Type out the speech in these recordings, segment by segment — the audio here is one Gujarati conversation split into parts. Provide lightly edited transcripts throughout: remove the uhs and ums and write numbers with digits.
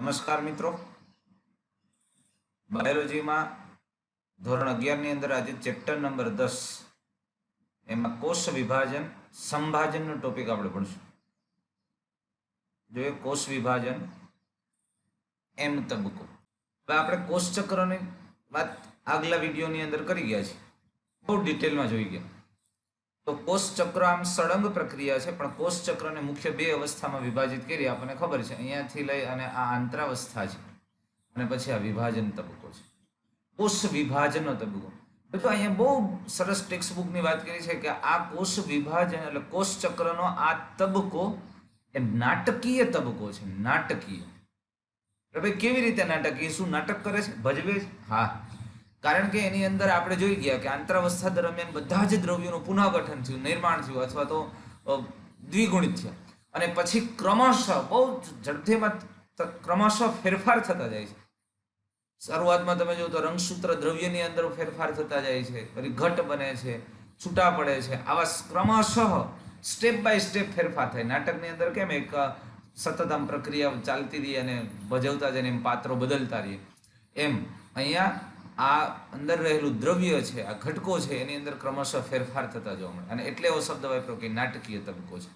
નમસ્કાર મિત્રો, બાયોલોજીમાં ધોરણ 11 ની અંદર આજે ચેપ્ટર નંબર 10 એમાં કોષ વિભાજન સંભાજનનો ટોપિક આપણે ભણશું. જોઈએ કોષ વિભાજન એમ તબક્કો. હવે આપણે કોષ ચક્રની વાત આગલા વિડીયોની અંદર કરી ગયા છીએ, બહુ ડિટેલમાં જોઈ ગયા. તો કોષ ચક્ર આમ સળંગ પ્રક્રિયા છે, પણ કોષ ચક્રને મુખ્ય બે અવસ્થામાં વિભાજિત કરી આપણને ખબર છે. અહીંયાથી લઈ અને આ આંતરાવસ્થા છે અને પછી આ વિભાજન તબક્કો છે, કોષ વિભાજનનો તબક્કો. તો અહીંયા બહુ સરસ ટેક્સ્ટ બુકની વાત કરી છે કે આ કોષ વિભાજન એટલે કોષ ચક્રનો આ તબક્કો એ નાટકીય તબક્કો છે. નાટકીય એટલે કેવી રીતે નાટકીય? શું નાટક કરે છે? ભજવે છે? હા, કારણ કે એની અંદર આપણે જોઈ ગયા કે આંતરાવસ્થા દરમિયાન બધા જ દ્રવ્યોનું પુનઃગઠન થયું, નિર્માણ થયું અથવા તો દ્વિગુણિત થયા, અને પછી ક્રમશઃ બહુ ઝડપથીમાં ક્રમશઃ ફેરફાર થતા જાય છે. શરૂઆતમાં તમે જો તો રંગસૂત્ર દ્રવ્યની અંદર ફેરફાર થતા જાય છે, પછી ઘટ બને છે, છૂટા પડે છે, આવા ક્રમશઃ સ્ટેપ બાય સ્ટેપ ફેરફાર થાય. નાટકની અંદર કેમ એક સતત આમ પ્રક્રિયા ચાલતી રહી અને ભજવતા જઈને એમ પાત્રો બદલતા રહીએ, એમ અહીંયા આ અંદર રહેલું દ્રવ્ય છે, આ ઘટકો છે, એની અંદર ક્રમશઃ ફેરફાર થતા જોવા મળે. અને એટલે એવો શબ્દ વાપર્યો કે નાટકીય તબક્કો છે.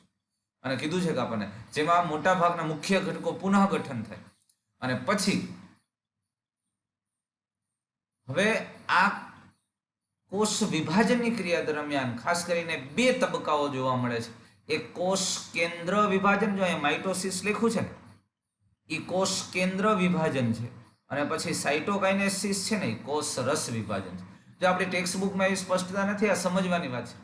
અને કીધું છે કે આપણને જેમાં મોટા ભાગના મુખ્ય ઘટકો પુનઃગઠન થાય અને પછી હવે આ કોષ વિભાજનની ક્રિયા દરમિયાન ખાસ કરીને બે તબક્કાઓ જોવા મળે છે. એક કોષ કેન્દ્ર વિભાજન, જો અહીંયા માઇટોસિસ લખ્યું છે ને, એ કોષ કેન્દ્ર વિભાજન છે. અને પછી સાઇટોકાઇનેસિસ છે ને, કોષ રસ વિભાજન છે. જો આપણી ટેક્સ્ટ બુકમાં એવી સ્પષ્ટતા નથી, આ સમજવાની વાત છે.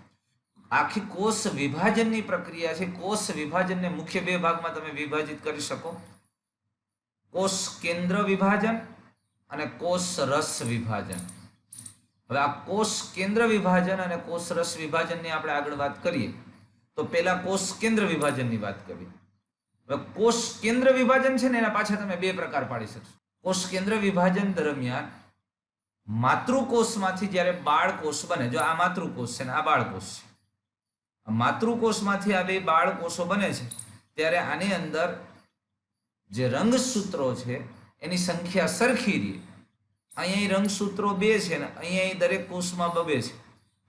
આખી કોષ વિભાજનની પ્રક્રિયા છે. કોષ વિભાજનને મુખ્ય બે ભાગમાં તમે વિભાજિત કરી શકો, કોષ કેન્દ્ર વિભાજન અને કોષ રસ વિભાજન. હવે આ કોષ કેન્દ્ર વિભાજન અને કોષ રસ વિભાજનની આપણે આગળ વાત કરીએ તો પહેલા કોષ કેન્દ્ર વિભાજનની વાત કરીએ. હવે કોષ કેન્દ્ર વિભાજન છે ને, એના પાછા તમે બે પ્રકાર પાડી શકશો. કોષ કેન્દ્ર વિભાજન દરમિયાન માતૃકોષમાંથી જ્યારે બાળકોષ બને, જો આ માતૃકોષ છે ને આ બાળકોષ છે, માતૃકોષમાંથી આ બે બાળકોષો બને છે, ત્યારે આની અંદર જે રંગસૂત્રો છે એની સંખ્યા સરખી રહે. અહીંયા રંગસૂત્રો બે છે ને અહીંયા દરેક કોષમાં બબે છે.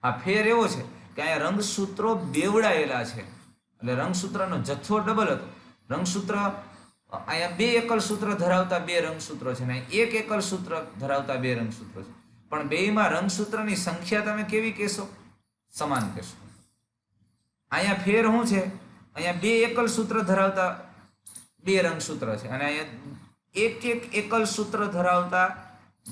આ ફેર એવો છે કે અહીંયા રંગસૂત્રો બેવડાયેલા છે, એટલે રંગસૂત્રનો જથ્થો ડબલ હતો. રંગસૂત્ર અહીંયા બે એકલ સૂત્ર ધરાવતા બે રંગસૂત્રો છે ને એક એકલ સૂત્ર ધરાવતા બે રંગસૂત્રો છે, પણ બેયમાં રંગસૂત્રની સંખ્યા તમે કેવી કહેશો? સમાન કહેશો. અહીંયા ફેર શું છે? અહીંયા બે એકલ સૂત્ર ધરાવતા બે રંગસૂત્ર છે અને અહીંયા એક એક એકલ સૂત્ર ધરાવતા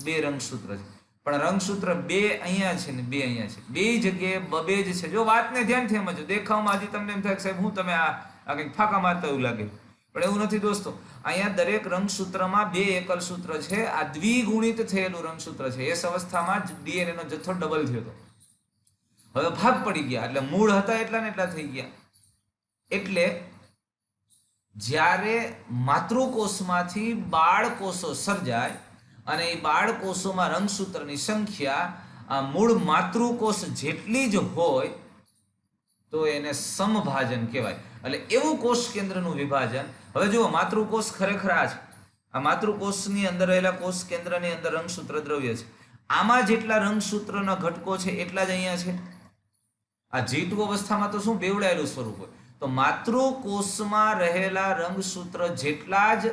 બે રંગસૂત્ર છે, પણ રંગસૂત્ર બે અહીંયા છે ને બે અહીંયા છે, બે જગ્યાએ બબે જ છે. જો વાતને ધ્યાનથી સમજો, દેખાવમાં હજી તમને એમ થાય કે સાહેબ હું તમે આ કંઈક ફાંકા મારતા એવું લાગે, પણ એવું નથી દોસ્તો. અહીંયા દરેક રંગસૂત્રમાં બે એકલ સૂત્ર છે. આ દ્વિગુણિત થયેલું રંગસૂત્ર છે. એ અવસ્થામાં જ ડીએનએ નો જથ્થો ડબલ થયો હતો. હવે ભાગ પડી ગયા એટલે મૂળ હતા એટલા ને એટલા થઈ ગયા. એટલે જ્યારે માતૃકોષમાંથી બાળકોષો સર્જાય અને એ બાળકોષોમાં રંગસૂત્રની સંખ્યા આ મૂળ માતૃકોષ જેટલી જ હોય તો એને સમભાજન કહેવાય. એટલે એવું કોષ કેન્દ્રનું વિભાજન. હવે જુઓ, માતૃકોષ ખરેખર આ છે. આ માતૃકોષની અંદર રહેલા કોષ કેન્દ્રની અંદર રંગસૂત્ર દ્રવ્ય છે. આમાં જેટલા રંગસૂત્રના ઘટકો છે એટલા જ અહીંયા છે. આ G2 અવસ્થામાં તો શું બેવડાયેલું સ્વરૂપ હોય, તો માતૃકોષમાં રહેલા રંગસૂત્ર જેટલા જ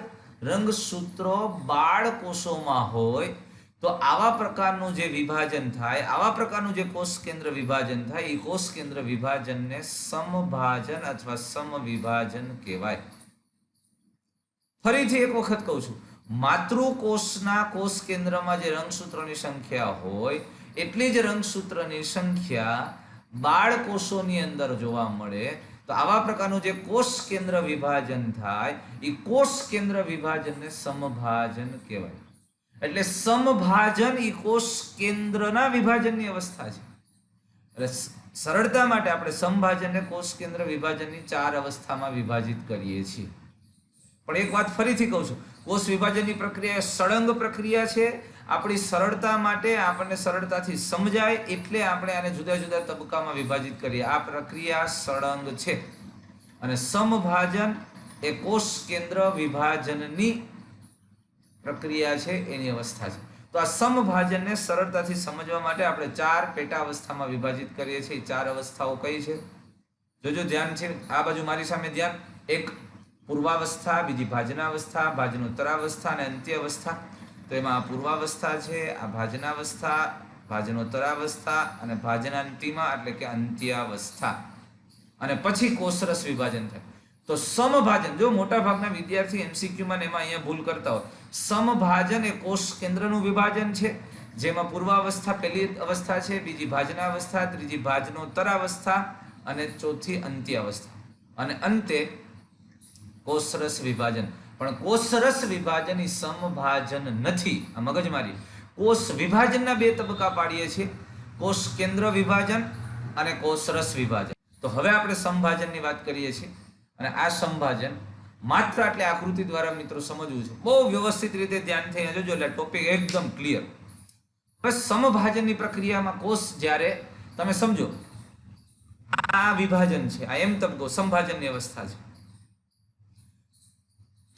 રંગસૂત્રો બાળકોષોમાં હોય તો આવા પ્રકારનું જે વિભાજન થાય, આવા પ્રકારનું જે કોષ કેન્દ્ર વિભાજન થાય, એ કોષ કેન્દ્ર વિભાજનને સમભાજન અથવા સમવિભાજન કહેવાય. ફરીથી એક વખત કહું છું, માતૃકોષના કોષ કેન્દ્રમાં જે રંગસૂત્રોની સંખ્યા હોય એટલી જ રંગસૂત્રની સંખ્યા બાળકોષોની અંદર જોવા મળે, તો આવા પ્રકારનું જે કોષ કેન્દ્ર વિભાજન થાય એ કોષ કેન્દ્ર વિભાજનને સમભાજન કહેવાય. એટલે સમભાજન એ કોષ કેન્દ્રના વિભાજનની અવસ્થા છે. એટલે સરળતા માટે આપણે સમભાજનને કોષ કેન્દ્ર વિભાજનની 4 અવસ્થામાં વિભાજિત કરીએ છીએ. પણ એક વાત ફરીથી કહું છું, કોષ વિભાજનની પ્રક્રિયા સળંગ પ્રક્રિયા છે. આપણી સરળતા માટે, આપણને સરળતાથી સમજાય એટલે આપણે આને જુદા જુદા તબક્કામાં વિભાજિત કરીએ. આ પ્રક્રિયા સળંગ છે અને સમભાજન એ કોષ કેન્દ્ર વિભાજનની પ્રક્રિયા છે એની અવસ્થા છે. તો આ સમભાજનને સરળતાથી સમજવા માટે આપણે 4 પેટા અવસ્થામાં વિભાજિત કરીએ છીએ. 4 અવસ્થાઓ કઈ છે જોજો, ધ્યાન છે. આ બાજુ મારી સામે ધ્યાન. એક પૂર્વાવસ્થા, બીજી ભાજનાવસ્થા, ભાજનોત્તરાવસ્થા અને અંત્યાવસ્થા. તો એમાં આ પૂર્વાવસ્થા છે, આ ભાજનાવસ્થા, ભાજનોત્તરાવસ્થા અને ભાજનાંતિમા એટલે કે અંત્યાવસ્થા. અને પછી કોષરસ વિભાજન થાય. તો સમભાજન, જો મોટા ભાગના વિદ્યાર્થી એમસીક્યુ માં એમાં અહીંયા ભૂલ કરતા હોય, સમભાજન એ કોષ કેન્દ્રનું વિભાજન છે, જેમાં પૂર્વાવસ્થા પહેલી અવસ્થા છે, બીજી ભાજનાવસ્થા, ત્રીજી ભાજનોત્તરાવસ્થા અને ચોથી અંત્યાવસ્થા, અને અંતે કોષરસ વિભાજન. પણ કોષરસ વિભાજન એ સમભાજન નથી. આ મગજમારી. કોષ વિભાજનના 2 તબક્કા પાડીએ છીએ, કોષ કેન્દ્ર વિભાજન અને કોષરસ વિભાજન. તો હવે આપણે સમભાજનની વાત કરીએ છીએ, અને આ સમભાજન માત્ર આટલી આકૃતિ દ્વારા મિત્રો સમજવું છે. બહુ વ્યવસ્થિત રીતે ધ્યાનથી જોજો એટલે ટોપિક એકદમ ક્લિયર. બસ સમભાજનની પ્રક્રિયામાં કોષ જ્યારે તમે સમજો, આ વિભાજન છે, આ એમ તબક્કો સમભાજનની અવસ્થા છે.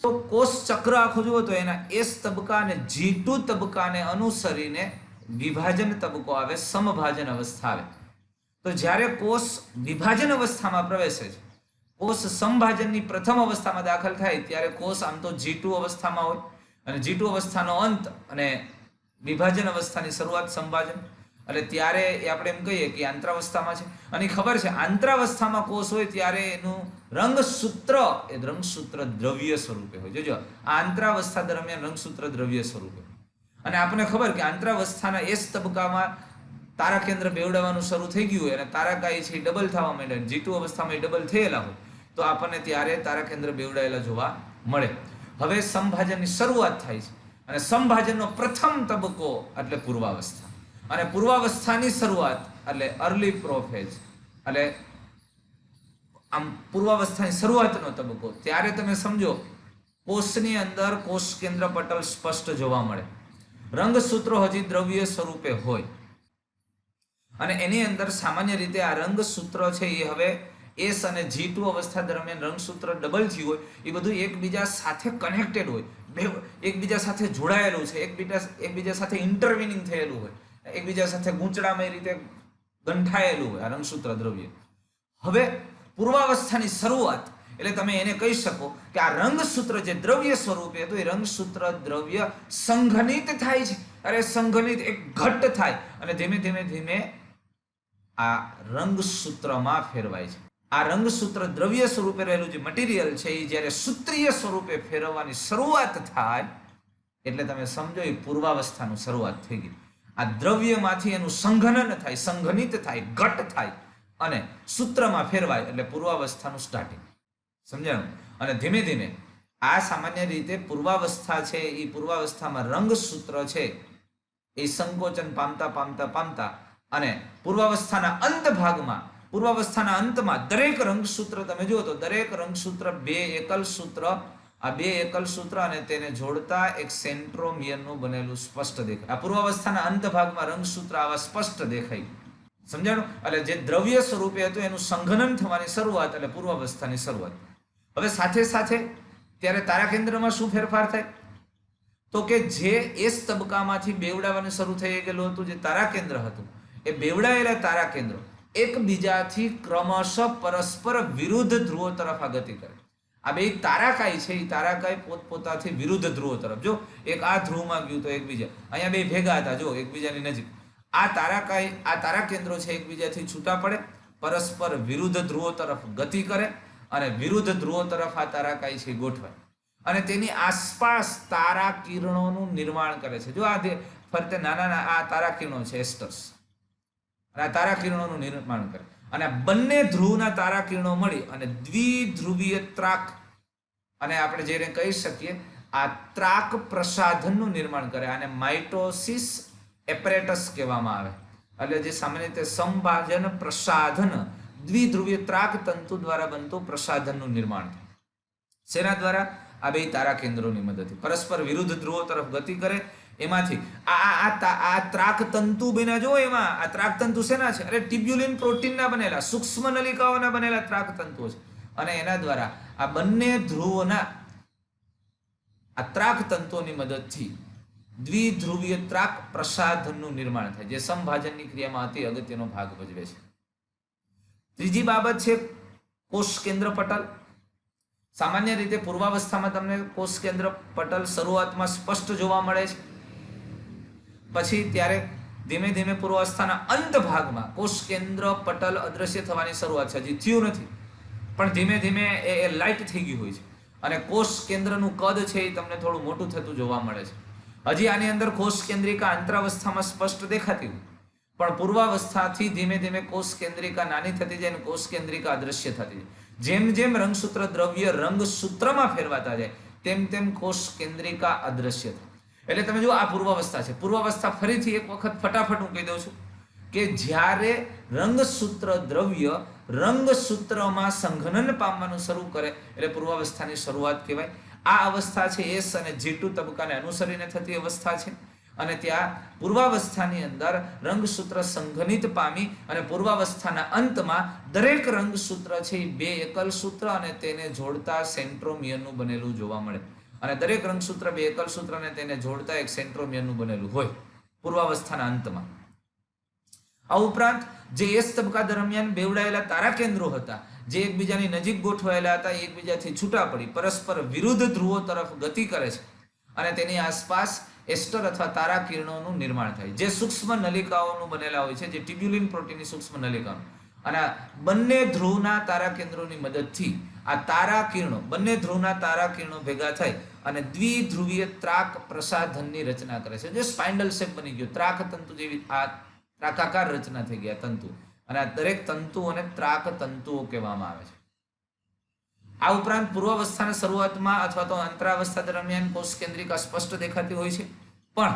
તો કોષ ચક્ર આખું જુઓ તો એના S તબક્કા અને G2 તબક્કાને અનુસરીને વિભાજન તબક્કો આવે, સમભાજન અવસ્થા આવે. તો જ્યારે કોષ વિભાજન અવસ્થામાં પ્રવેશે છે, કોષ સમભાજનની પ્રથમ અવસ્થામાં દાખલ થાય ત્યારે કોષ આમ તો G2 અવસ્થામાં હોય, અને G2 અવસ્થાનો અંત અને વિભાજન અવસ્થાની શરૂઆત સમભાજન. એટલે ત્યારે એ આપણે એમ કહીએ કે આંતરાવસ્થામાં છે. અને ખબર છે આંતરાવસ્થામાં કોષ હોય ત્યારે એનું રંગસૂત્ર એ રંગસૂત્ર દ્રવ્ય સ્વરૂપે હોય. જોજો, આ આંતરાવસ્થા દરમિયાન રંગસૂત્ર દ્રવ્ય સ્વરૂપે. અને આપણને ખબર કે આંતરાવસ્થાના S તબક્કામાં તારા કેન્દ્ર બેવડાવવાનું શરૂ થઈ ગયું હોય અને તારાકાય છે ડબલ થવા માંડે, G2 અવસ્થામાં ડબલ થયેલા હોય, તો આપણને ત્યારે તારા કેન્દ્ર બેવડાયેલા જોવા મળે. હવે સમભાજનની શરૂઆત થાય છે, અને સમભાજનનો પ્રથમ તબક્કો એટલે પૂર્વાવસ્થા, અને પૂર્વાવસ્થાની શરૂઆત એટલે અર્લી પ્રોફેજ, એટલે આમ પૂર્વાવસ્થાની શરૂઆતનો તબક્કો. ત્યારે તમે સમજો કોષની અંદર કોષ કેન્દ્ર પટલ સ્પષ્ટ જોવા મળે, રંગસૂત્રો હજી દ્રવ્ય સ્વરૂપે હોય, અને એની અંદર સામાન્ય રીતે આ રંગસૂત્ર છે એ હવે S અને G2 અવસ્થા દરમિયાન રંગસૂત્ર ડબલ થયું હોય, એ બધું એકબીજા સાથે કનેક્ટેડ હોય, એકબીજા સાથે જોડાયેલું છે, એકબીજા સાથે ઇન્ટરવિનિંગ થયેલું હોય, એકબીજા સાથે ગૂંચળામય રીતે ગંઠાયેલું હોય આ રંગસૂત્ર દ્રવ્ય. હવે પૂર્વાવસ્થાની શરૂઆત એટલે તમે એને કહી શકો કે આ રંગસૂત્ર જે દ્રવ્ય સ્વરૂપે હતું એ રંગસૂત્ર દ્રવ્ય સંઘનિત થાય છે. અરે સંઘનિત, એક ઘટ્ટ થાય અને ધીમે ધીમે ધીમે આ રંગસૂત્રમાં ફેરવાય છે. આ રંગસૂત્ર દ્રવ્ય સ્વરૂપે રહેલું જે મટીરિયલ છે એ જ્યારે સૂત્રીય સ્વરૂપે ફેરવવાની શરૂઆત થાય એટલે તમે સમજો એ પૂર્વાવસ્થાનું શરૂઆત થઈ ગઈ. આ દ્રવ્યમાંથી એનું સંઘનન થાય, સંઘનિત થાય, ઘટ થાય અને સૂત્રમાં ફેરવાય એટલે પૂર્વાવસ્થાનું સ્ટાર્ટિંગ. સમજાણું? અને ધીમે ધીમે આ સામાન્ય રીતે પૂર્વાવસ્થા છે એ પૂર્વાવસ્થામાં રંગસૂત્ર છે એ સંકોચન પામતા પામતા પામતા અને પૂર્વાવસ્થાના અંત ભાગમાં, પૂર્વાવસ્થાના અંતમાં દરેક રંગસૂત્ર તમે જુઓ તો દરેક રંગસૂત્ર 2 એકલ સૂત્ર, આ 2 એકલ સૂત્ર અને તેને જોડતા એક સેન્ટ્રોમિયરનું બનેલું સ્પષ્ટ દેખાય. આ પૂર્વાવસ્થાના અંત ભાગમાં રંગસૂત્ર આવા સ્પષ્ટ દેખાય. સમજાણું? એટલે જે દ્રવ્ય સ્વરૂપે હતું એનું સંઘનન થવાની શરૂઆત એટલે પૂર્વાવસ્થાની શરૂઆત. હવે સાથે સાથે ત્યારે તારા કેન્દ્રમાં શું ફેરફાર થાય તો કે જે S તબક્કામાંથી બેવડાવવાનું શરૂ થઈ ગયેલું હતું, જે તારા કેન્દ્ર હતું, એ બેવડાયેલા તારા કેન્દ્રો એકબીજાથી ક્રમશઃ પરસ્પર વિરુદ્ધ ધ્રુવો તરફ આ ગતિ કરે. આ બે તારાકાય છે, એ તારાકાય પોતપોતાથી વિરુદ્ધ ધ્રુવો તરફ. જો એક આ ધ્રુવમાં ગયું તો એકબીજા, અહીંયા બે ભેગા હતા, જો એકબીજાની નજીક. આ તારાકાય, આ તારા કેન્દ્રો છે એકબીજાથી છૂટા પડે, પરસ્પર વિરુદ્ધ ધ્રુવો તરફ ગતિ કરે અને વિરુદ્ધ ધ્રુવો તરફ આ તારાકાય છે ગોઠવાય અને તેની આસપાસ તારા કિરણોનું નિર્માણ કરે છે. જો આ ફરતે નાના આ તારા કિરણો છે, એસ્ટર્સ, અને આ તારા કિરણોનું નિર્માણ કરે અને બંને ધ્રુવના તારા કિરણો મળી અને દ્વિધ્રુવીય ત્રાક, અને આપણે જેને કહી શકીએ આ ત્રાક પ્રસાધનનું નિર્માણ કરે. આને માઇટોસિસ એપરેટસ કહેવામાં આવે. એટલે જે સામાન્ય રીતે સંભાજન પ્રસાધન દ્વિધ્રુવીય ત્રાક તંતુ દ્વારા બનતું પ્રસાધનનું નિર્માણ થાય. શેના દ્વારા? આ બે તારા કેન્દ્રોની મદદથી પરસ્પર વિરુદ્ધ ધ્રુવો તરફ ગતિ કરે. એમાંથી આ ત્રાક તંતુ બન્યા. જો એમાં આ ત્રાક તંતુ શેના છે? અરે ટ્યુબ્યુલિન પ્રોટીનના બનેલા, સૂક્ષ્મ નલિકાઓના બનેલા ત્રાક તંતુઓ છે. અને એના દ્વારા આ બંને ધ્રુવોના આ ત્રાક તંતુઓની મદદથી દ્વિધ્રુવીય ત્રાક પ્રસાધનનું નિર્માણ થાય, જે સમભાજનની ક્રિયામાં અતિ અગત્યનો ભાગ ભજવે છે. ત્રીજી બાબત છે કોષ કેન્દ્ર પટલ. સામાન્ય રીતે પૂર્વાવસ્થામાં તમને કોષ કેન્દ્ર પટલ શરૂઆતમાં સ્પષ્ટ જોવા મળે છે, પછી ત્યારે ધીમે ધીમે પૂર્વાવસ્થાના અંત ભાગમાં કોષ કેન્દ્ર પટલ અદ્રશ્ય થવાની શરૂઆત છે. હજી થયું નથી, પણ ધીમે ધીમે એ લાઇટ થઈ ગયું હોય છે અને કોષ કેન્દ્રનું કદ છે એ તમને થોડું મોટું થતું જોવા મળે છે. હજી આની અંદર કોષ કેન્દ્રિકા અંતરાવસ્થામાં સ્પષ્ટ દેખાતી હોય, પણ પૂર્વાવસ્થાથી ધીમે ધીમે કોષ કેન્દ્રિકા નાની થતી જાય અને કોષ કેન્દ્રિકા અદ્રશ્ય થતી જાય. જેમ જેમ રંગસૂત્ર દ્રવ્ય રંગસૂત્રમાં ફેરવાતા જાય તેમ તેમ કોષ કેન્દ્રિકા અદ્રશ્ય થાય. એટલે તમે જુઓ, આ પૂર્વાવસ્થા છે. પૂર્વાવસ્થા ફરીથી એક વખત ફટાફટ હું કહી દઉં છું કે જ્યારે રંગસૂત્ર દ્રવ્ય રંગસૂત્રમાં સંઘનન પામવાનું શરૂ કરે એટલે પૂર્વાવસ્થાની શરૂઆત કહેવાય. આ અવસ્થા છે એસ અને G2 તબક્કાને અનુસરીને થતી અવસ્થા છે, અને ત્યાં પૂર્વાવસ્થાની અંદર રંગસૂત્ર સંઘનિત પામી અને પૂર્વાવસ્થાના અંતમાં દરેક રંગસૂત્ર છે એ બે એકલ સૂત્ર અને તેને જોડતા સેન્ટ્રોમિયરનું બનેલું જોવા મળે, અને દરેક રંગસૂત્ર બે એકલ સૂત્ર અને તેને જોડતા એક સેન્ટ્રોમિયરનું બનેલું હોય પૂર્વાવસ્થાના અંતમાં. આ ઉપરાંત જે એસ તબક્કા દરમિયાન બેવડાયેલા તારા કેન્દ્રો હતા, જે એકબીજાની નજીક ગોઠવાયેલા હતા, એકબીજાથી છૂટા પડી પરસ્પર વિરુદ્ધ ધ્રુવો તરફ ગતિ કરે છે અને તેની આસપાસ એસ્ટર અથવા તારા કિરણોનું નિર્માણ થાય, જે સૂક્ષ્મ નલિકાઓનું બનેલા હોય છે, જે ટ્યુબ્યુલિન પ્રોટીનની સૂક્ષ્મ નલિકાઓ. અને બંને ધ્રુવના તારા કેન્દ્રોની મદદથી આ તારા કિરણો, બંને ધ્રુવના તારા કિરણો ભેગા થઈ અને દ્વિધ્રુવીય ત્રાક પ્રસાધનની રચના કરે છે, જે સ્પાઇન્ડલ શેપ બની ગયો, ત્રાક તંતુ જેવી આ ત્રાકાકાર રચના થઈ ગયા તંતુ, અને આ દરેક તંતુઓને ત્રાક તંતુઓ કહેવામાં આવે છે. આ ઉપરાંત પૂર્વાવસ્થાના શરૂઆતમાં અથવા તો અંતરાવસ્થા દરમિયાન કોષ કેન્દ્રિકા સ્પષ્ટ દેખાતી હોય છે, પણ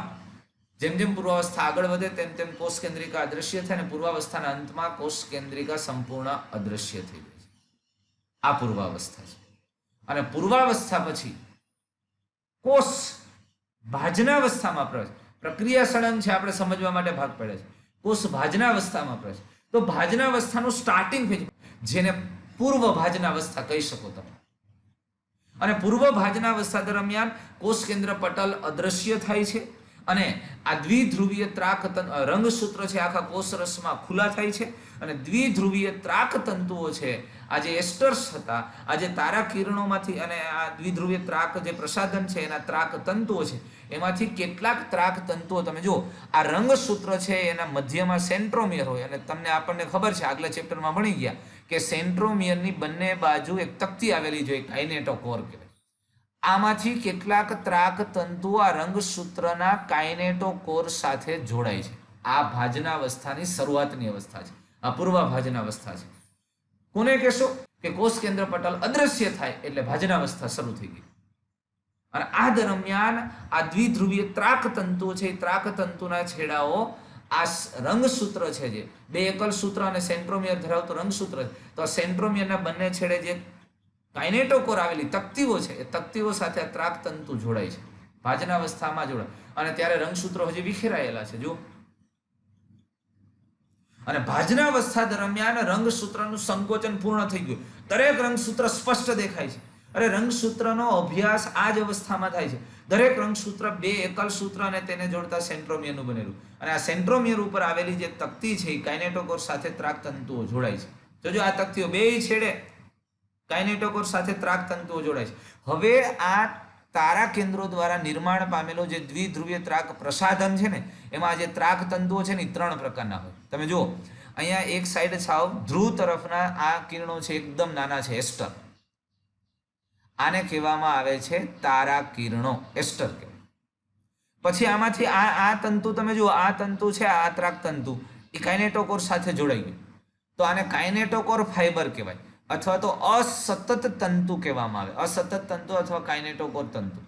જેમ જેમ પૂર્વાવસ્થા આગળ વધે તેમ તેમ કોષ કેન્દ્રિકા અદ્રશ્ય થાય અને પૂર્વાવસ્થાના અંતમાં કોષ કેન્દ્રિકા સંપૂર્ણ અદ્રશ્ય થઈ જાય છે. આ પૂર્વાવસ્થા છે. અને પૂર્વાવસ્થા પછી કોષ ભાજનાવસ્થામાં પ્રવેશ. પ્રક્રિયા સળંગ છે, આપણે સમજવા માટે ભાગ પડે છે. કોષ ભાજનાવસ્થામાં પ્રવેશ. તો ભાજનાવસ્થાનું સ્ટાર્ટિંગ ફેજ, જેને પૂર્વ ભાજનાવસ્થા કહી શકો તમે. અને પૂર્વ ભાજનાવસ્થા દરમિયાન કોષ કેન્દ્ર પટલ અદ્રશ્ય થાય છે અને આ દ્વિધ્રુવીય ત્રાક રંગસૂત્ર છે આખા કોષરસમાં ખુલ્લા થાય છે અને દ્વિધ્રુવીય ત્રાક તંતુઓ છે, આ જે એસ્ટર્સ હતા, આ જે તારા કિરણોમાંથી અને આ દ્વિધ્રુવીય ત્રાક જે પ્રસાધન છે એના ત્રાક તંતુઓ છે, એમાંથી કેટલાક ત્રાક તંતુઓ તમે જુઓ, આ રંગસૂત્ર છે એના મધ્યમાં સેન્ટ્રોમિયર હોય, અને તમને આપણને ખબર છે, આગલા ચેપ્ટરમાં ભણી ગયા કે સેન્ટ્રોમિયરની બંને બાજુ એક તકતી આવેલી જોઈએ, કાઇનેટોકોર કહેવાય. આમાંથી કેટલાક ત્રાક તંતુઓ આ રંગસૂત્રના કાઇનેટોકોર સાથે જોડાય છે. આ ભાજનાવસ્થાની શરૂઆતની અવસ્થા છે, આ પૂર્વ ભાજનાવસ્થા છે. કોને કહેશો કે કોષ કેન્દ્ર પટલ અદ્રશ્ય થાય એટલે ભાજનાવસ્થા શરૂ થઈ ગઈ. અને આ દરમિયાન આ દ્વિધ્રુવીય ત્રાક તંતુઓ છે, ત્રાક તંતુના છેડાઓ આ રંગસૂત્ર છે, જે બે એકલ સૂત્ર અને સેન્ટ્રોમિયર ધરાવતું રંગસૂત્ર છે, તો આ સેન્ટ્રોમિયરના બંને છેડે જે કાઇનેટોકોર આવેલી તકતીઓ છે, એ તકતીઓ સાથે આ ત્રાક તંતુ જોડાય છે, ભાજનાવસ્થામાં જોડાય, અને ત્યારે રંગસૂત્રો હજી વિખેરાયેલા છે જો. અને ભાજનાવસ્થા દરમિયાન રંગસૂત્રનું સંકોચન પૂર્ણ થઈ ગયું, દરેક રંગસૂત્ર સ્પષ્ટ દેખાય છે. અરે રંગસૂત્રનો અભ્યાસ આ જ અવસ્થામાં થાય છે. દરેક રંગસૂત્ર બે એકલ સૂત્ર અને તેને જોડતા સેન્ટ્રોમિયરનું બનેલું, અને આ સેન્ટ્રોમિયર ઉપર આવેલી જે તકતી છે એ કાઇનેટોકોર સાથે ત્રાક તંતુઓ જોડાય છે. જોજો આ તકતીઓ બે છેડે કાઇનેટોકોર સાથે ત્રાક તંતુઓ જોડાય છે. હવે આ તારા કેન્દ્રો દ્વારા નિર્માણ પામેલો જે દ્વિધ્રુવીય ત્રાક પ્રસાધન છે ને, એમાં જે ત્રાક તંતુઓ છે ને એ ત્રણ પ્રકારના હોય. તમે જુઓ, અહીંયા એક સાઈડ સાવ ધ્રુવ તરફના આ કિરણો છે, એકદમ નાના છે, એસ્ટર. આને કહેવામાં આવે છે તારા કિરણો, એસ્ટર કહેવાય. પછી આમાંથી આ તંતુ તમે જુઓ, આ તંતુ છે, આ ત્રાક તંતુ એ કાઇનેટોકોર સાથે જોડાઈ ગયું, તો આને કાઇનેટોકોર ફાઈબર કહેવાય, અથવા તો અસતત તંતુ કહેવામાં આવે. અસતત તંતુ અથવા કાઇનેટોકોર તંતુ,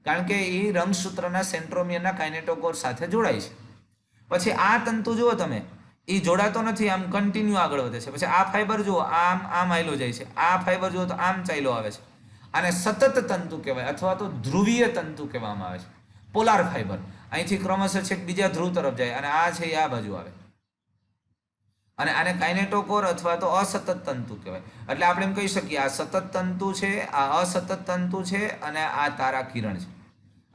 કારણ કે એ રંગસૂત્રના સેન્ટ્રોમિયરના કાઇનેટોકોર સાથે જોડાય છે. પછી આ તંતુ જુઓ તમે, એ જોડાતો નથી, આમ કન્ટિન્યુ આગળ વધે છે. પછી આ ફાઈબર જુઓ, આમ આયલો જાય છે, આ ફાઈબર જુઓ તો આમ ચાલ્યો આવે છે. આને સતત તંતુ કહેવાય અથવા તો ધ્રુવીય તંતુ કહેવામાં આવે છે, પોલાર ફાઈબર. અહીંથી ક્રમશઃ છેક બીજા ધ્રુવ તરફ જાય અને આ છે એ આ બાજુ આવે, અને આને કાઇનેટોકોર અથવા તો અસતત તંતુ કહેવાય. એટલે આપણે એમ કહી શકીએ આ સતત તંતુ છે, આ અસતત તંતુ છે, અને આ તારા કિરણ છે.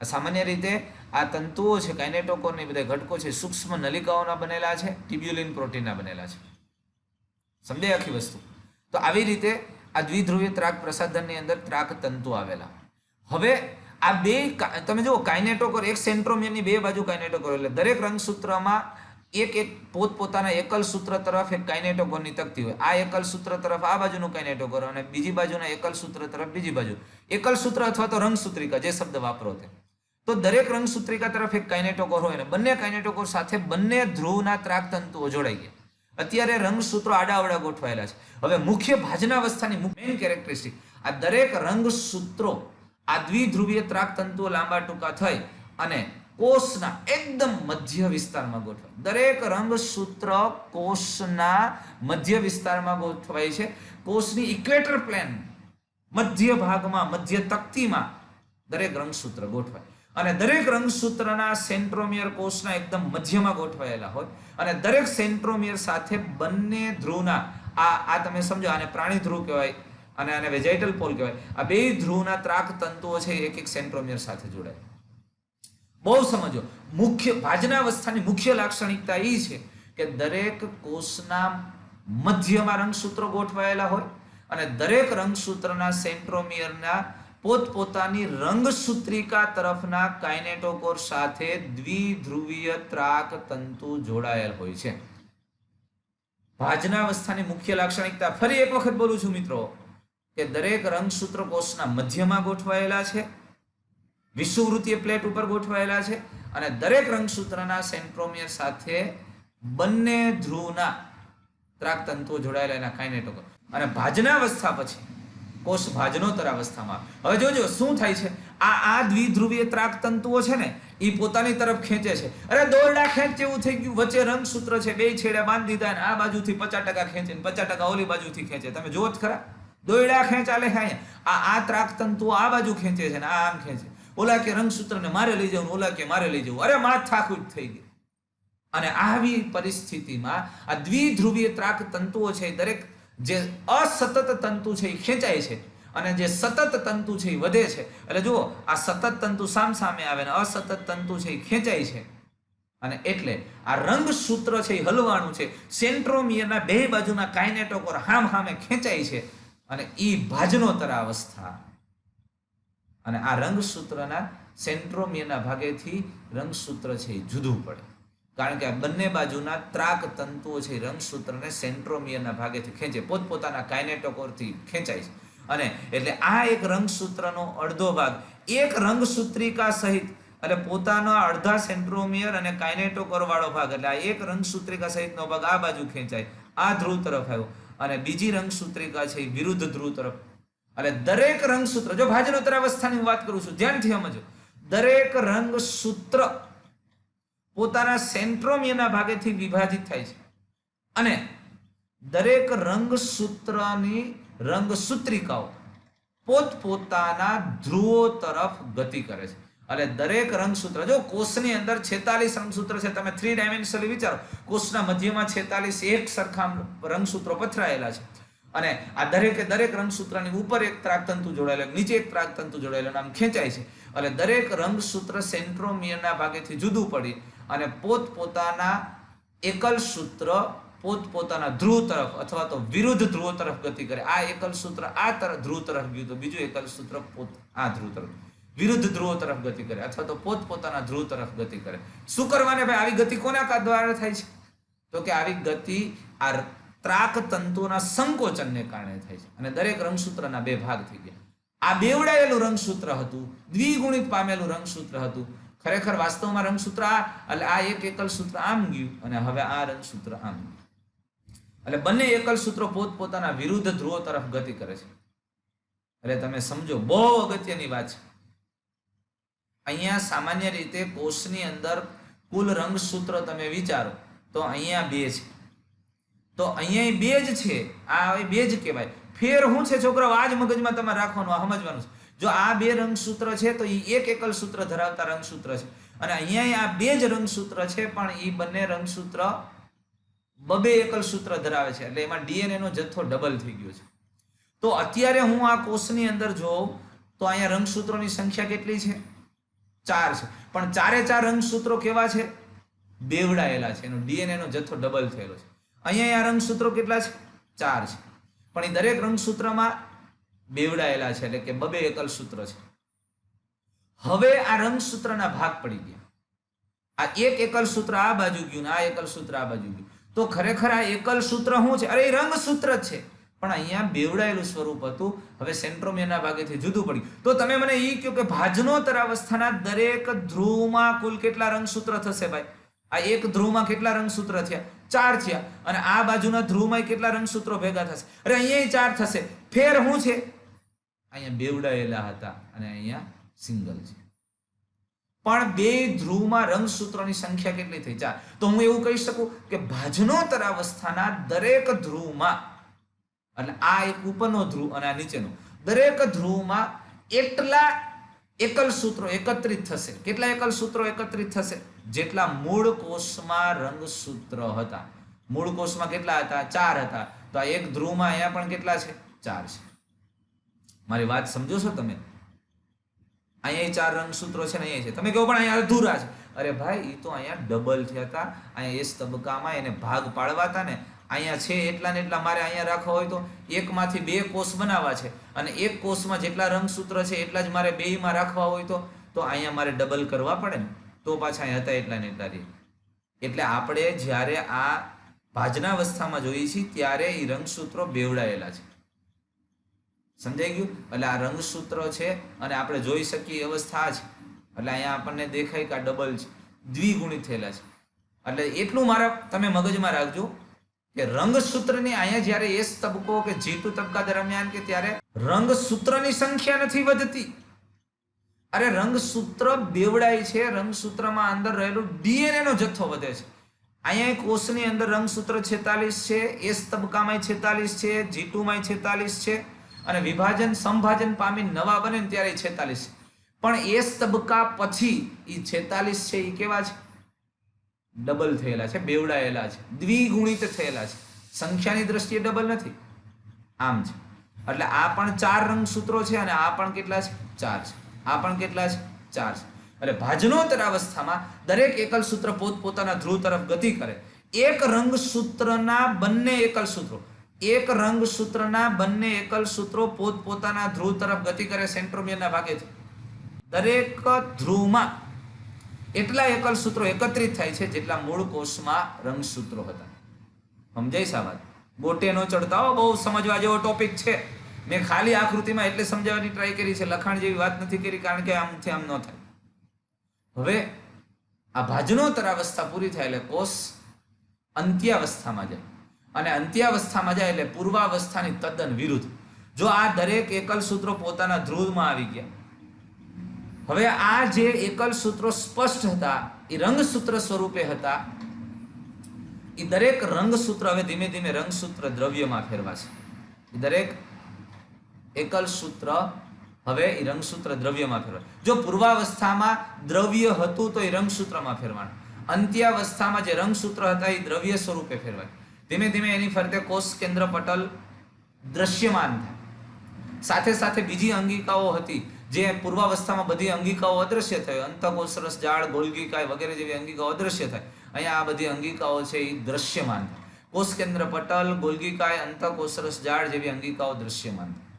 સામાન્ય રીતે આ તંતુઓ છે, કાઇનેટોકોર ને બધા ઘટકો છે, સૂક્ષ્મ નલિકાઓના બનેલા છે, ટ્યુબ્યુલિન પ્રોટીનના બનેલા છે. સમજાય આખી વસ્તુ? તો આવી રીતે આ દ્વિધ્રુવીય ત્રાક પ્રસાધનની અંદર ત્રાક તંતુ આવેલા. હવે આ બે તમે જુઓ, કાઇનેટોકોર એક સેન્ટ્રોમિયરની બે બાજુ કાઇનેટોકોર, એટલે દરેક રંગસૂત્રમાં એક એક પોતપોતાના એકલ સૂત્ર તરફ એક કાઇનેટોકોરની તકતી હોય. આ એકલ સૂત્ર તરફ આ બાજુનું કાઇનેટોકોર અને બીજી બાજુના એકલ સૂત્ર તરફ બીજી બાજુ એકલ સૂત્ર અથવા તો રંગસૂત્રિકા, જે શબ્દ વાપરો તે. તો દરેક રંગસૂત્રિકા તરફ એક કાઇનેટોકોર હોય અને બંને કાઇનેટોકોર સાથે બંને ધ્રુવના ત્રાક તંતુઓ જોડાઈ ગયા. અત્યારે રંગસૂત્રો આડાઅવળા ગોઠવાયેલા છે. હવે મુખ્ય ભાજનાવસ્થાની મેઇન કેરેક્ટરિસ્ટિક, આ દરેક રંગસૂત્રો આ દ્વિધ્રુવીય ત્રાક તંતુઓ લાંબા ટૂંકા થઈ અને કોષના એકદમ મધ્ય વિસ્તારમાં ગોઠવાય. દરેક રંગસૂત્ર કોષના મધ્ય વિસ્તારમાં ગોઠવાય છે. કોષની ઇક્વેટર પ્લેન મધ્ય ભાગમાં, મધ્ય તકતીમાં દરેક રંગસૂત્ર ગોઠવાય અને દરેક રંગસૂત્રના સેન્ટ્રોમિયર કોષના એકદમ મધ્યમાં ગોઠવાયેલા હોય અને દરેક સેન્ટ્રોમિયર સાથે બંને ધ્રુવના આ તમે સમજો, આને પ્રાણી ધ્રુવ કહેવાય અને આને વેજાઇટલ પોલ કહેવાય. આ બે ધ્રુવના ત્રાક તંતુઓ છે એક એક સેન્ટ્રોમિયર સાથે જોડાય. બહુ સમજો, મુખ્ય ભાજનાવસ્થાની મુખ્ય લાક્ષણિકતા એ છે કે દરેક કોષના મધ્યમાં રંગસૂત્રો ગોઠવાયેલા હોય અને દરેક રંગસૂત્રના સેન્ટ્રોમિયરના પોતપોતાની રંગસૂત્રિકા તરફના કાઇનેટોકોર સાથે દ્વિધ્રુવીય ત્રાક તંતુ જોડાયેલ હોય છે. ભાજનાવસ્થાની મુખ્ય લાક્ષણિકતા ફરી એક વખત બોલું છું મિત્રો, કે દરેક રંગસૂત્ર કોષના મધ્યમાં ગોઠવાયેલા છે, વિષુવવૃત્તીય પ્લેટ ઉપર ગોઠવાયેલા છે અને દરેક રંગસૂત્રના સેન્ટ્રોમિયર સાથે બંને ધ્રુવના ત્રાક તંતુઓ જોડાયેલા એના કાઇનેટોકોર. અને ભાજનાવસ્થા પછી કોષ ભાજનોત્તર અવસ્થામાં. હવે જોજો શું થાય છે, આ દ્વિધ્રુવીય ત્રાક તંતુઓ છે ને, એ પોતાની તરફ ખેંચે છે. અરે દોરડા ખેંચ જેવું થઈ ગયું, વચ્ચે રંગસૂત્ર છે, બે છેડા બાંધી દીધા અને આ બાજુથી 50% ખેંચે ને 50% ઓલી બાજુથી ખેંચે. તમે જુઓ જ ખરા, દોરડા ખેંચાલે છે. આ ત્રાક તંતુઓ આ બાજુ ખેંચે છે ને આ આમ ખેંચે. ઓલા કે રંગસૂત્રને મારે લઈ જવું, ઓલા કે મારે લઈ જવું. અરે માથાકૂટ થઈ ગઈ. અને આવી પરિસ્થિતિમાં આ દ્વિધ્રુવીય ત્રાક તંતુઓ છે, દરેક જે અસતત તંતુ છે એ ખેંચાય છે અને જે સતત તંતુ છે એ વધે છે. એટલે જુઓ, આ સતત તંતુ સામે આવે ને અસતત તંતુ છે એ ખેંચાય છે અને એટલે આ રંગસૂત્ર છે એ હલવાનું છે. સેન્ટ્રોમિયરના બે બાજુના કાઇનેટોકોર સામે ખેંચાય છે અને ઈ ભાજનોત્તર અવસ્થા. અને આ રંગસૂત્રના સેન્ટ્રોમિયરના ભાગેથી રંગસૂત્ર છે એ જુદું પડે, કારણ કે આ બંને બાજુના ત્રાક તંતુઓ છે રંગસૂત્રને સેન્ટ્રોમિયરના ભાગેથી ખેંચે, પોતપોતાના કાઇનેટોકોરથી ખેંચાય છે. અને એટલે આ એક રંગસૂત્રનો અડધો ભાગ એક રંગસૂત્રિકા સહિત, એટલે પોતાના અડધા સેન્ટ્રોમિયર અને કાઇનેટોકોર વાળો ભાગ, એટલે આ એક રંગસૂત્રિકા સહિતનો ભાગ આ બાજુ ખેંચાય, આ ધ્રુવ તરફ આવ્યો અને બીજી રંગસૂત્રિકા છે વિરુદ્ધ ધ્રુવ તરફ. એટલે દરેક રંગસૂત્ર, જો ભાજનોત્તર અવસ્થાની વાત કરું છું, ધ્યાનથી સમજો, દરેક રંગસૂત્ર પોતાના સેન્ટ્રોમિયરના ભાગેથી વિભાજિત થાય છે અને દરેક રંગસૂત્રની રંગસૂત્રિકાઓ પોતપોતાના ધ્રુવો તરફ ગતિ કરે છે. એટલે દરેક રંગસૂત્ર, જો કોષની અંદર 46 રંગસૂત્ર છે, તમે 3 ડાયમેન્શનલી વિચારો, કોષના મધ્યમાં 46 એક સરખા રંગસૂત્રો પથરાયેલા છે અને આ દરેક રંગસૂત્રની ઉપર એક ત્રાકતંતુ જોડાયેલું, નીચે એક ત્રાકતંતુ જોડાયેલું, આમ ખેંચાય છે. એટલે દરેક રંગસૂત્ર સેન્ટ્રોમિયરના ભાગેથી જુદું પડી અને પોતપોતાના એકલ સૂત્ર પોતપોતાના ધ્રુવ તરફ અથવા તો વિરુદ્ધ ધ્રુવ તરફ ગતિ કરે. આ એકલ સૂત્ર આ ધ્રુવ તરફ ગયું તો બીજું એકલ સૂત્ર આ ધ્રુવ તરફ, વિરુદ્ધ ધ્રુવો તરફ ગતિ કરે અથવા તો પોતપોતાના ધ્રુવ તરફ ગતિ કરે. શું કરવાને ભાઈ? આવી ગતિ કોના દ્વારા થાય છે? તો કે આવી ગતિ આ ત્રાક તંતુના સંકોચનને કારણે થાય છે અને દરેક રંગસૂત્રના બે ભાગ થઈ ગયા. આ બેવડાયેલું રંગસૂત્ર હતું, દ્વિગુણિત પામેલું રંગસૂત્ર હતું. ખરેખર વાસ્તવમાં રંગસૂત્ર એટલે આ એક એકલ સૂત્ર આમ ગયું અને હવે આ રંગસૂત્ર આમ. એટલે બંને એકલ સૂત્રો પોતપોતાના વિરુદ્ધ ધ્રુવો તરફ ગતિ કરે છે. એટલે તમે સમજો, બહુ અગત્યની વાત છે. અહીંયા સામાન્ય રીતે કોષની અંદર કુલ રંગસૂત્ર તમે વિચારો તો અહીંયા 2 છે, તો અહીંયા 2 જ છે. આ 2 જ કહેવાય. ફેર શું છે છોકરાઓ? આ જ મગજમાં તમારે રાખવાનું, આ સમજવાનું છે. જો આ 2 રંગસૂત્ર છે તો એ એક એકલ સૂત્ર ધરાવતા રંગસૂત્ર છે અને અહીંયા આ 2 જ રંગસૂત્ર છે, પણ એ બંને રંગસૂત્ર 2 એકલ સૂત્ર ધરાવે છે. એટલે એમાં ડીએનએ નો જથ્થો ડબલ થઈ ગયો છે. તો અત્યારે હું આ કોષની અંદર જોઉં તો અહીંયા રંગસૂત્રોની સંખ્યા કેટલી છે? 4 છે, પણ ચારે ચાર રંગસૂત્રો કેવા છે? બેવડાયેલા છે. એનો ડીએનએ નો જથ્થો ડબલ થયેલો છે. અહીંયા આ રંગસૂત્રો કેટલા છે? 4 છે, પણ એ દરેક રંગસૂત્રમાં બેવડાયેલા છે, એટલે કે બબે એકલ સૂત્ર છે. હવે આ રંગસૂત્રના ભાગ પડી ગયા. આ એક એકલ સૂત્ર આ બાજુ ગયું ને આ એકલ સૂત્ર આ બાજુ ગયું. તો ખરેખર આ એકલ સૂત્ર શું છે? અરે એ રંગસૂત્ર જ છે, પણ અહીંયા બેવડાયેલું સ્વરૂપ હતું. હવે સેન્ટ્રોમિયરના ભાગેથી જુદું પડ્યું. તો તમે મને એ કહો કે ભાજનોત્તર અવસ્થાના દરેક ધ્રુવમાં કુલ કેટલા રંગસૂત્ર થશે ભાઈ? આ એક ધ્રુવમાં કેટલા રંગસૂત્ર થયા? 4 થયા. અને આ બાજુના ધ્રુવમાં કેટલા રંગસૂત્રો ભેગા થશે? અરે અહીંયા 4 થશે. ફેર શું છે? અહીંયા બેવડાયેલા હતા અને અહીંયા સિંગલ છે. પણ બે ધ્રુવમાં રંગસૂત્રોની સંખ્યા કેટલી થઈ? 4. તો હું એવું કહી શકું કે ભાજનોત્તર અવસ્થાના દરેક ધ્રુવમાં, એટલે આ એક ઉપરનો ધ્રુવ અને આ નીચેનો, દરેક ધ્રુવમાં એટલા એકલ સૂત્રો એકત્રિત થશે. કેટલા એકલ સૂત્રો એકત્રિત થશે? જેટલા મૂળ કોષમાં રંગસૂત્ર હતા. મૂળ કોષમાં કેટલા હતા? 4 હતા. તો આ એક ધ્રુવમાં અહીંયા પણ કેટલા છે? 4 છે. મારી વાત સમજો છો તમે? અહીંયા 4 રંગસૂત્રો છે ને અહીંયા છે. તમે કહો પણ અહીંયા અધૂરા છે. અરે ભાઈ, એ તો અહીંયા ડબલ થયા હતા. અહીંયા S તબક્કામાં એને ભાગ પાડવા હતા ને, અહીંયા છે એટલા ને એટલા મારે અહીંયા રાખવા હોય તો એકમાંથી 2 કોષ બનાવવા છે, અને એક કોષમાં જેટલા રંગસૂત્ર છે એટલા જ મારે બેયમાં રાખવા હોય તો અહીંયા મારે ડબલ કરવા પડે ને, તો પાછા અહીંયા હતા એટલા ને એટલા રહે. એટલે આપણે જ્યારે આ ભાજનાવસ્થામાં જોઈએ છીએ ત્યારે એ રંગસૂત્રો બેવડાયેલા છે. સમજાઈ ગયું? એટલે આ રંગસૂત્ર છે અને આપણે જોઈ શકીએ અવસ્થા છે. એટલે અહીંયા આપણને દેખાય કે આ ડબલ છે, દ્વિગુણિત થયેલા છે. એટલે એટલું મારા તમે મગજમાં રાખજો કે રંગસૂત્રની અહીંયા જ્યારે S તબક્કો કે G2 તબક્કા દરમિયાન કે ત્યારે રંગસૂત્રની સંખ્યા નથી વધતી. અરે રંગસૂત્ર બેવડાય છે. રંગસૂત્રમાં અંદર રહેલું ડીએનએ નો જથ્થો વધે છે. અહીંયા કોષની અંદર રંગસૂત્ર 46 છે, S તબક્કામાં 46 છે, G2 માં 46 છે, અને વિભાજન સંભાજન પામી નવા બને ને ત્યારે 46 છે. પણ S તબક્કા પછી એ 46 છે એ કેવા છે? ડબલ થયેલા છે, બેવડાયેલા છે, દ્વિગુણિત થયેલા છે. સંખ્યાની દ્રષ્ટિએ ડબલ નથી, આમ છે. એટલે આ પણ 4 રંગસૂત્રો છે અને આ પણ કેટલા છે? 4 છે. આ પણ કેટલા છે? 4 છે. એટલે ભાજનોત્તર અવસ્થામાં દરેક એકલ સૂત્ર પોતપોતાના ધ્રુવ તરફ ગતિ કરે. એક રંગસૂત્રના બંને એકલ સૂત્રો, એક રંગસૂત્રના બંને એકલ સૂત્રો પોતપોતાના ધ્રુવ તરફ ગતિ કરે સેન્ટ્રોમિયરના ભાગેથી. દરેક ધ્રુવમાં એટલા એકલ સૂત્રો એકત્રિત થાય છે જેટલા મૂળ કોષમાં રંગસૂત્રો હતા. સમજાય છે આ વાત? ગોટે નો ચડતા હો, બહુ સમજવા જેવો ટોપિક છે. મેં ખાલી આકૃતિમાં એટલે સમજાવવાની ટ્રાય કરી છે, લખાણ જેવી વાત નથી કરી, કારણ કે આમથી આમ ન થાય. હવે આ ભાજનોત્તર અવસ્થા પૂરી થાય એટલે કોષ અંત્યાવસ્થામાં જાય, અને અંત્યાવસ્થામાં જાય એટલે પૂર્વાવસ્થાની તદ્દન વિરુદ્ધ. જો આ દરેક એકલ સૂત્રો પોતાના ધ્રુવમાં આવી ગયા, હવે આ જે એકલ સૂત્રો સ્પષ્ટ હતા એ રંગસૂત્ર સ્વરૂપે હતા, એ દરેક રંગસૂત્ર હવે ધીમે ધીમે રંગસૂત્ર દ્રવ્યમાં ફેરવાશે. દરેક એકલ સૂત્ર હવે એ રંગસૂત્ર દ્રવ્યમાં ફેરવાય. જો પૂર્વાવસ્થામાં દ્રવ્ય હતું તો એ રંગસૂત્રમાં ફેરવાનું, અંત્યાવસ્થામાં જે રંગસૂત્ર હતા એ દ્રવ્ય સ્વરૂપે ફેરવાય. ધીમે ધીમે એની ફરતે કોષ કેન્દ્ર પટલ દ્રશ્યમાન થાય. સાથે સાથે બીજી અંગિકાઓ હતી જે પૂર્વાવસ્થામાં બધી અંગિકાઓ અદ્રશ્ય થઈ, અંતઃકોષરસ જાળ, ગોલ્ગીકાય વગેરે જેવી અંગિકાઓ અદ્રશ્ય થાય. અહીંયા આ બધી અંગિકાઓ છે એ દ્રશ્યમાન થાય. કોષ કેન્દ્ર પટલ, ગોલ્ગીકાય, અંતઃકોષરસ જાળ જેવી અંગિકાઓ દ્રશ્યમાન થાય.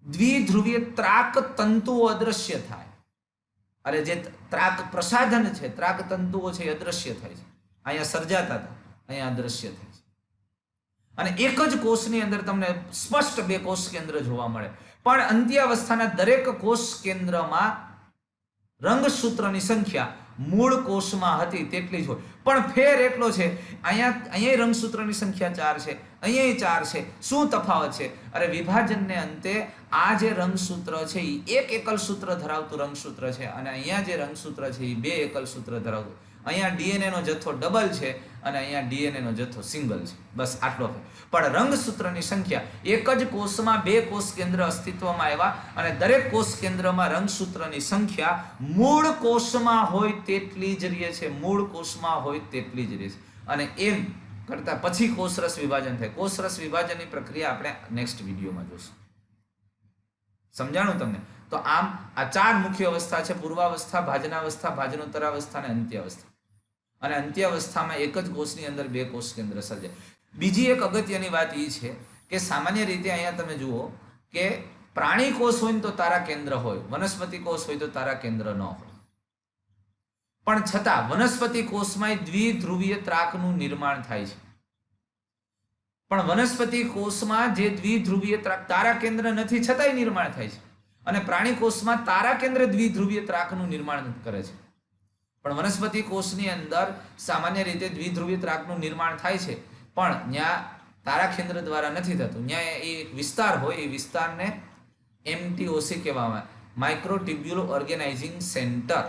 દ્વિધ્રુવીય ત્રાક તંતુઓ અદ્રશ્ય થાય. અરે જે ત્રાક પ્રસાધન છે, ત્રાક તંતુઓ છે એ અદ્રશ્ય થાય છે. અહીંયા સર્જાતા હતા, અહીંયા અદ્રશ્ય થાય છે. અને એક જ કોષની અંદર તમને સ્પષ્ટ 2 કોષ કેન્દ્ર જોવા મળે. પણ અંત્યાવસ્થાના દરેક કોષ કેન્દ્રમાં રંગસૂત્રની સંખ્યા મૂળ કોષમાં હતી તેટલી જ હોય, પણ ફેર એટલો છે અહીંયા રંગસૂત્રની સંખ્યા 4 છે, અહીંયા 4 છે. શું તફાવત છે? અરે વિભાજનને અંતે આ જે રંગસૂત્ર છે એ એક એકલ સૂત્ર ધરાવતું રંગસૂત્ર છે, અને અહીંયા જે રંગસૂત્ર છે એ 2 એકલ સૂત્ર ધરાવતું. અહીંયા ડીએનએ નો જથ્થો ડબલ છે અને અહીંયા ડીએનએ નો જથ્થો સિંગલ છે. બસ આટલો છે. પણ રંગસૂત્રની સંખ્યા, એક જ કોષમાં 2 કોષ કેન્દ્ર અસ્તિત્વમાં આવ્યા અને દરેક કોષ કેન્દ્રમાં રંગસૂત્રની સંખ્યા મૂળ કોષમાં હોય તેટલી જ રહે છે, મૂળ કોષમાં હોય તેટલી જ રહે છે. અને એમ કરતા પછી કોષરસ વિભાજન થાય. કોષરસ વિભાજનની પ્રક્રિયા આપણે નેક્સ્ટ વિડીયોમાં જોઈશું. સમજાણું તમને? તો આમ આ 4 મુખ્ય અવસ્થા છે: પૂર્વાવસ્થા, ભાજનાવસ્થા, ભાજનોત્તરાવસ્થા અને અંત્યાવસ્થા. અને અંત્યાવસ્થામાં એક જ કોષની અંદર 2 કોષ કેન્દ્ર સર્જાય. બીજી એક અગત્યની વાત એ છે કે સામાન્ય રીતે અહીંયા તમે જુઓ કે પ્રાણી કોષ હોય ને તો તારા કેન્દ્ર હોય, વનસ્પતિ કોષ હોય તો તારા કેન્દ્ર ન હોય. પણ છતાં વનસ્પતિ કોષમાં દ્વિધ્રુવીય ત્રાકનું નિર્માણ થાય છે. પણ વનસ્પતિ કોષમાં જે દ્વિધ્રુવીય ત્રાક તારા કેન્દ્ર નથી છતાંય નિર્માણ થાય છે. અને પ્રાણી કોષમાં તારા કેન્દ્ર દ્વિધ્રુવીય ત્રાકનું નિર્માણ કરે છે. પણ વનસ્પતિ કોષની અંદર સામાન્ય રીતે દ્વિધ્રુવીય ત્રાકનું નિર્માણ થાય છે, પણ ત્યાં તારા કેન્દ્ર દ્વારા નથી થતું. ત્યાં એ વિસ્તાર હોય, એ વિસ્તારને MTOC કહેવામાં, માઇક્રોટ્યુબ્યુલ ઓર્ગેનાઇઝિંગ સેન્ટર,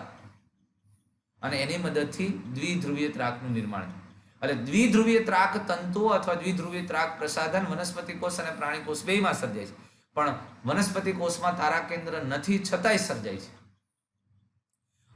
અને એની મદદથી દ્વિધ્રુવીય ત્રાકનું નિર્માણ થાય. એટલે દ્વિધ્રુવીય ત્રાક તંતુઓ અથવા દ્વિધ્રુવીય ત્રાક પ્રસાધન વનસ્પતિ કોષ અને પ્રાણી કોષ બેયમાં સર્જાય છે, પણ વનસ્પતિ કોષમાં તારા કેન્દ્ર નથી છતાંય સર્જાય છે.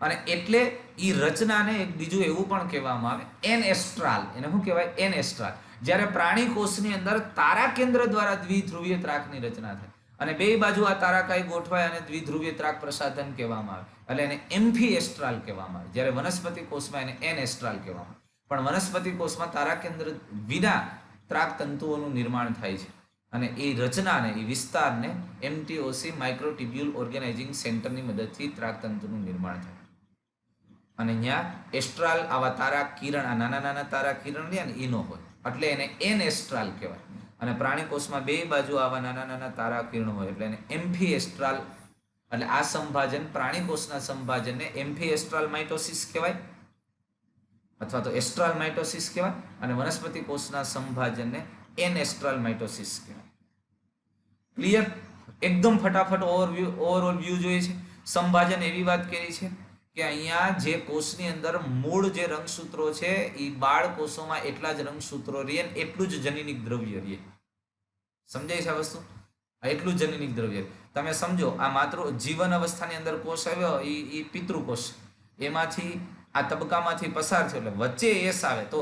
અને એટલે એ રચનાને એક બીજું એવું પણ કહેવામાં આવે એનએસ્ટ્રાલ. એને શું કહેવાય? એનએસ્ટ્રાલ. જ્યારે પ્રાણી કોષની અંદર તારા કેન્દ્ર દ્વારા દ્વિધ્રુવીય ત્રાકની રચના થાય અને બે બાજુ આ તારાકાય ગોઠવાય અને દ્વિધ્રુવીય ત્રાક પ્રસાધન કહેવામાં આવે, એટલે એને એમ્ફીએસ્ટ્રાલ કહેવામાં આવે. જ્યારે વનસ્પતિ કોષમાં એને એનએસ્ટ્રાલ કહેવામાં આવે. પણ વનસ્પતિ કોષમાં તારા કેન્દ્ર વિના ત્રાક તંતુઓનું નિર્માણ થાય છે અને એ રચનાને, એ વિસ્તારને MTOC, માઇક્રોટ્યુબ્યુલ ઓર્ગેનાઇઝિંગ સેન્ટરની મદદથી ત્રાક તંતુનું નિર્માણ થાય. અને અહીંયા એસ્ટ્રાલ, આવા તારા કિરણ, આ નાના નાના તારા કિરણ રહ્યા ને એનો હોય, એટલે એને એનએસ્ટ્રાલ કહેવાય. અને પ્રાણી કોષમાં બે બાજુ આવા નાના નાના તારા કિરણ હોય એટલે એને એમ્ફીએસ્ટ્રાલ. એટલે આ સંભાજન, પ્રાણી કોષના સંભાજનને એમ્ફીએસ્ટ્રાલ માઇટોસિસ કહેવાય અથવા તો એસ્ટ્રાલ માઇટોસિસ કહેવાય, અને વનસ્પતિ કોષના સંભાજનને એનએસ્ટ્રાલ માઇટોસિસ કહેવાય. ક્લિયર? એકદમ ફટાફટ ઓવરઓલ વ્યૂ જોઈએ છે. સંભાજન એવી વાત કરી છે કે અહીંયા જે કોષની અંદર મૂળ જે રંગસૂત્રો છે એ બાળ કોષોમાં એટલા જ રંગસૂત્રો રહે, એટલું જ જનીનિક દ્રવ્ય રહે. સમજાય છે આ વસ્તુ? એટલું જ જનીનિક દ્રવ્ય. તમે સમજો, આ માત્ર જીવન અવસ્થાની અંદર કોષ આવ્યો, એ પિતૃકોષ, એમાંથી આ તબક્કામાંથી પસાર થયો એટલે વચ્ચે એસ આવે તો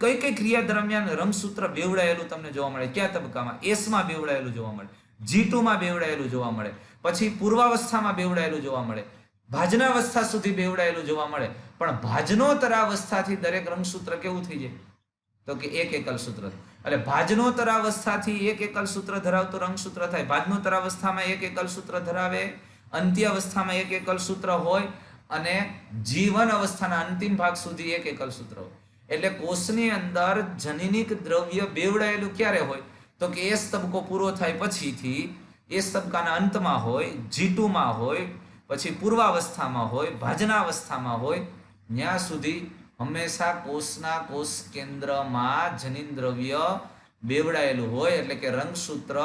કઈ કઈ ક્રિયા દરમિયાન રંગસૂત્ર બેવડાયેલું તમને જોવા મળે? કયા તબક્કામાં? એસમાં બેવડાયેલું જોવા મળે, G2માં બેવડાયેલું જોવા મળે, પછી પૂર્વાવસ્થામાં બેવડાયેલું જોવા મળે, ભાજનાવસ્થા સુધી બેવડાયેલું જોવા મળે. પણ ભાજનોત્તરાવસ્થાથી દરેક રંગસૂત્ર કેવું થઈ જાય? તો કે એક એકલ સૂત્ર. એટલે ભાજનોત્તરાવસ્થાથી એક એકલ સૂત્ર ધરાવતું રંગસૂત્ર થાય. ભાજનોત્તરાવસ્થામાં એક એકલ સૂત્ર ધરાવે, અંત્યાવસ્થામાં એક એકલ સૂત્ર હોય, અને જીવન અવસ્થાના અંતિમ ભાગ સુધી એક એકલ સૂત્ર હોય. એટલે કોષની અંદર જનીનિક દ્રવ્ય બેવડાયેલું ક્યારે હોય? તો કે એસ તબક્કો પૂરો થાય પછીથી, એસ તબક્કાના અંતમાં હોય, G2માં હોય, પછી પૂર્વાવસ્થામાં હોય, ભાજનાવસ્થામાં હોય, ત્યાં સુધી હંમેશા કોષના કોષ કેન્દ્રમાં જનીન દ્રવ્ય બેવડાયેલું હોય, એટલે કે રંગસૂત્ર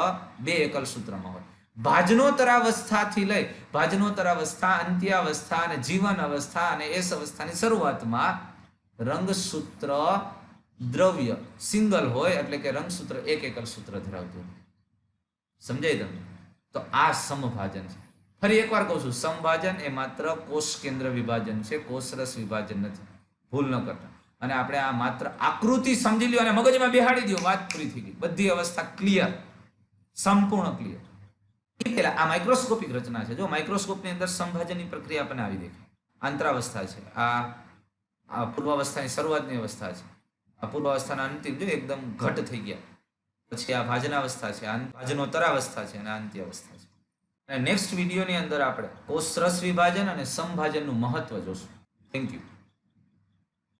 બે એકલ સૂત્રમાં હોય. ભાજનોત્તરાવસ્થાથી લઈ ભાજનોત્તરાવસ્થા, અંત્યાવસ્થા અને જીવન અવસ્થા અને એસ અવસ્થાની શરૂઆતમાં રંગસૂત્ર દ્રવ્ય સિંગલ હોય, એટલે કે રંગસૂત્ર એક એકલ સૂત્ર ધરાવતું. સમજાય તમને? તો આ સમભાજન છે. ફરી એકવાર કહું છું, સંભાજન એ માત્ર કોષ કેન્દ્ર વિભાજન છે, કોષરસ વિભાજન નથી. ભૂલ ન કરતા. અને આપણે આ માત્ર આકૃતિ સમજી લ્યો અને મગજમાં બેહાડી દો, વાત પૂરી થઈ ગઈ. બધી અવસ્થા ક્લિયર, સંપૂર્ણ ક્લિયર. એ પહેલા આ માઇક્રોસ્કોપિક રચના છે. જો માઇક્રોસ્કોપની અંદર સંભાજનની પ્રક્રિયા આપણને આવી દેખાય. આંતરાવસ્થા છે, આ પૂર્વાવસ્થાની શરૂઆતની અવસ્થા છે, આ પૂર્વાવસ્થાના અંતિમ, જો એકદમ ઘટ થઈ ગયા. પછી આ ભાજનાવસ્થા છે, ભાજનોત્તરાવસ્થા છે, અને અંત્યાવસ્થા છે. અને નેક્સ્ટ વિડીયોની અંદર આપણે કોષરસ વિભાજન અને સંભાજનનું મહત્વ જોશું. Thank you.